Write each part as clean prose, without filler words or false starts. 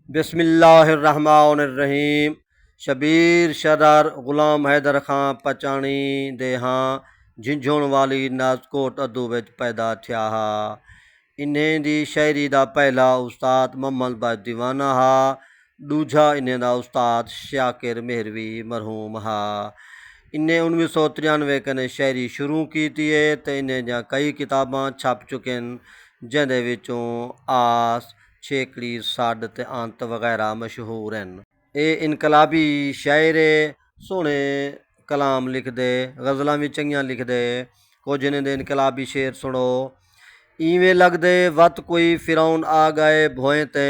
बिस्मिल्लाहिर्रहमानिर्रहीम। शबीर शदर गुलाम हैदर खां पचाणी दे हां झिंझुण वाली नाजकोट अदू विच पैदा थिया हा। इन्हें दी शायरी दा पहला उस्ताद मोहम्मद बाज दीवाना हा। दूजा इन्हें दा उस्ताद शाकिर मेहरवी मरहूम हा। इन्हें 1993 कने शायरी शुरू की है ते इन्हें दियां कई किताबां छप चुके हैं जिंदे विचों आस छेकड़ी सड ते अंत वगैरह मशहूर हैं। ये इनकलाबी शायर सोहने कलाम लिखदे, गज़लां भी चंगियां लिखदे। कुछ इन्हें दे इनकलाबी शेर सुनो। इवें लगदे वत कोई फिरौन आ गए भोएं ते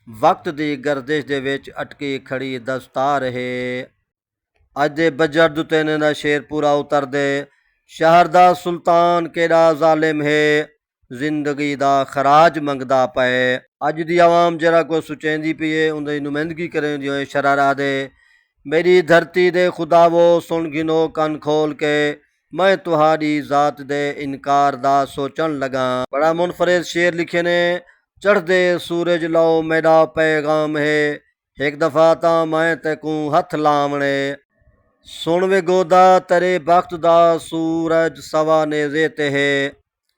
वक्त दी गर्दिश दे विच अटकी खड़ी दस्तार है। अज दे बजट उत्ते इन्हां दा शेर पूरा उतरदे। शहर दा सुल्तान केड़ा जालिम है, जिंदगी दा खराज मंगदा पे। अज दी आवाम जरा को सुचेंदी पई है, उंदी नुमाइंदगी करेंदी है। शरारा दे मेरी धरती दे खुदावो सुन गिनो कन खोल के, मैं तुहाड़ी जात दे इनकार दा सोचन लगा। बड़ा मुनफरिद शेर लिखे ने। चढ़दे सूरज लो मेरा पैगाम है, एक दफा तां मैं तेकू हथ लावणे। सुन वे गोदा तेरे बख्त दा सूरज सवा नेज़े ते है,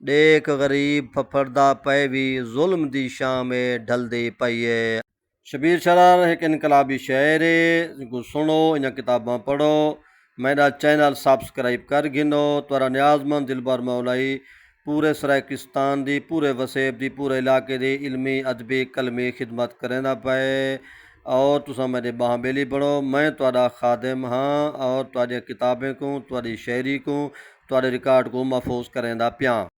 देख गरीब फफड़दा पे भी जुल्म दी शाम ढलदी पई है। शबीर शरार एक इनकलाबी शायर है। सुनो, इन किताबां पढ़ो, मेरा चैनल सब्सक्राइब कर गिनो। तुरा न्याजमंद दिलबर मौलाई पूरे सराकिस्तान दी, पूरे वसेब दी, पूरे इलाके दी इल्मी अदबी कलमी खिदमत करेंदा पे। और तुसा मेरे बाहबेली बनो। मैं तुहाडा खादिम हाँ और तुहाडी किताबें को, तुहाडी शायरी को, तुहाडे रिकॉर्ड को महफूज करेंदा पिया।